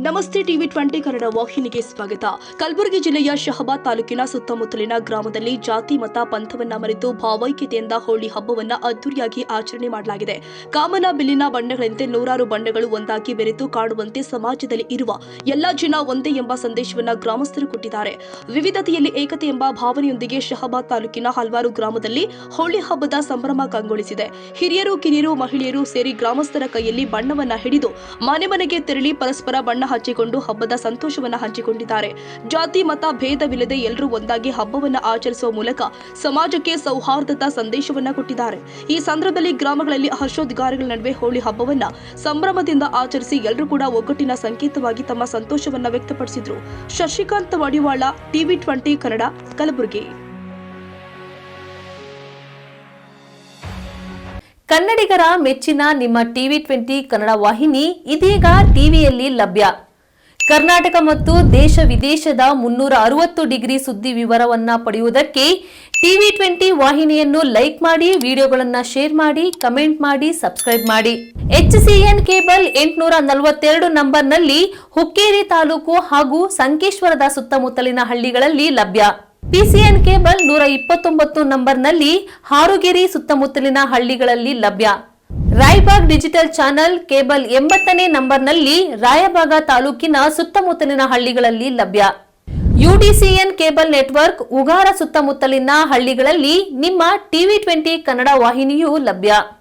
ನಮಸ್ತೆ ಟಿವಿ 20 ಕನ್ನಡ ವಾಹಿನಿಗೆ ಸ್ವಾಗತ. ಕಲಬುರಗಿ ಜಿಲ್ಲೆಯ ಶಹಾಬಾದ್ ತಾಲೂಕಿನ ಸುತ್ತಮುತ್ತಲಿನ ಗ್ರಾಮದಲ್ಲಿ ಜಾತಿ ಮತ ಪಂಥವನ್ನ ಮರೆತು ಭಾವೈಕ್ಯತೆಯಿಂದ ಹೋಳಿ ಹಬ್ಬವನ್ನ ಅದ್ದೂರಿಯಾಗಿ ಆಚರಣೆ ಮಾಡಲಾಗಿದೆ. ಕಾಮನ ಬಿಲ್ಲಿನ ಬಣ್ಣಗಳಂತೆ ನೂರಾರು ಬಣ್ಣಗಳು ಒಂದಾಗಿ ಬೆರೆತು ಕಾಣುವಂತೆ ಸಮಾಜದಲ್ಲಿ ಇರುವ ಎಲ್ಲಾ ಜನ ಒಂದೇ ಎಂಬ ಸಂದೇಶವನ್ನ ಗ್ರಾಮಸ್ಥರು ಕೊಟ್ಟಿದ್ದಾರೆ. ವಿವಿಧತೆಯಲ್ಲಿ ಏಕತೆ ಎಂಬ ಭಾವನೆಯೊಂದಿಗೆ ಶಹಾಬಾದ್ ತಾಲೂಕಿನ ಹಲವಾರು ಗ್ರಾಮದಲ್ಲಿ ಹೋಳಿ ಹಬ್ಬದ ಸಂಭ್ರಮ ಕಂಗೊಳಿಸಿದೆ. ಹಿರಿಯರು, ಕಿರಿಯರು, ಮಹಿಳೆಯರು ಸೇರಿ ಗ್ರಾಮಸ್ಥರ ಕೈಯಲ್ಲಿ ಬಣ್ಣವನ್ನ ಹಿಡಿದು ಮನೆ ಮನೆಗೆ ತೆರಳಿ ಪರಸ್ಪರ ಬಣ್ಣ ಹಂಚಿಕೊಂಡು ಹಬ್ಬದ ಸಂತೋಷವನ್ನ ಹಂಚಿಕೊಂಡಿದ್ದಾರೆ. ಜಾತಿ ಮತ ಭೇದವಿಲ್ಲದೆ ಎಲ್ಲರೂ ಒಂದಾಗಿ ಹಬ್ಬವನ್ನ ಆಚರಿಸುವ ಮೂಲಕ ಸಮಾಜಕ್ಕೆ ಸೌಹಾರ್ದತಾ ಸಂದೇಶವನ್ನ ಕೊಟ್ಟಿದ್ದಾರೆ. ಈ ಸಂದರ್ಭದಲ್ಲಿ ಗ್ರಾಮಗಳಲ್ಲಿ ಹರ್ಷೋದ್ಗಾರಗಳ ನಡುವೆ ಹೋಳಿ ಹಬ್ಬವನ್ನ ಸಂಭ್ರಮದಿಂದ ಆಚರಿಸಿ ಎಲ್ಲರೂ ಕೂಡ ಒಗ್ಗಟ್ಟಿನ ಸಂಕೇತವಾಗಿ ತಮ್ಮ ಸಂತೋಷವನ್ನ ವ್ಯಕ್ತಪಡಿಸಿದ್ರು. ಶಶಿಕಾಂತ್ ಮಡಿವಾಳ, ಟಿವಿ 20 ಕನ್ನಡ, ಕಲಬುರಗಿ. ಕನ್ನಡಿಗರ ಮೆಚ್ಚಿನ ನಿಮ್ಮ ಟಿವಿ 20 ಕನ್ನಡ ವಾಹಿನಿ ಇದೀಗ ಟಿವಿಯಲ್ಲಿ ಲಭ್ಯ. ಕರ್ನಾಟಕ ಮತ್ತು ದೇಶ ವಿದೇಶದ 360 ಡಿಗ್ರಿ ಸುದ್ದಿ ವಿವರವನ್ನ ಪಡೆಯುವುದಕ್ಕೆ ಟಿವಿ 20 ವಾಹಿನಿಯನ್ನು ಲೈಕ್ ಮಾಡಿ, ವಿಡಿಯೋಗಳನ್ನು ಶೇರ್ ಮಾಡಿ, ಕಮೆಂಟ್ ಮಾಡಿ, ಸಬ್ಸ್ಕ್ರೈಬ್ ಮಾಡಿ. HCN ಕೇಬಲ್ 842 ನಂಬರ್ನಲ್ಲಿ ಹುಕ್ಕೇರಿ ತಾಲೂಕು ಹಾಗೂ ಸಂಕೇಶ್ವರದ ಸುತ್ತಮುತ್ತಲಿನ ಹಳ್ಳಿಗಳಲ್ಲಿ ಲಭ್ಯ. PCN ಕೇಬಲ್ 129 ನಂಬರ್ನಲ್ಲಿ ಹಾರುಗೆರೆ ಸುತ್ತಮುತ್ತಲಿನ ಹಳ್ಳಿಗಳಲ್ಲಿ ಲಭ್ಯ. ರಾಯಬಾಗ್ ಡಿಜಿಟಲ್ ಚಾನೆಲ್ ಕೇಬಲ್ 80ನೇ ನಂಬರ್ನಲ್ಲಿ ರಾಯಬಾಗ ತಾಲೂಕಿನ ಸುತ್ತಮುತ್ತಲಿನ ಹಳ್ಳಿಗಳಲ್ಲಿ ಲಭ್ಯ. UDCN ಕೇಬಲ್ ನೆಟ್ವರ್ಕ್ ಉಗಾರ ಸುತ್ತಮುತ್ತಲಿನ ಹಳ್ಳಿಗಳಲ್ಲಿ ನಿಮ್ಮ ಟಿವಿ 20 ಕನ್ನಡ ವಾಹಿನಿಯೂ ಲಭ್ಯ.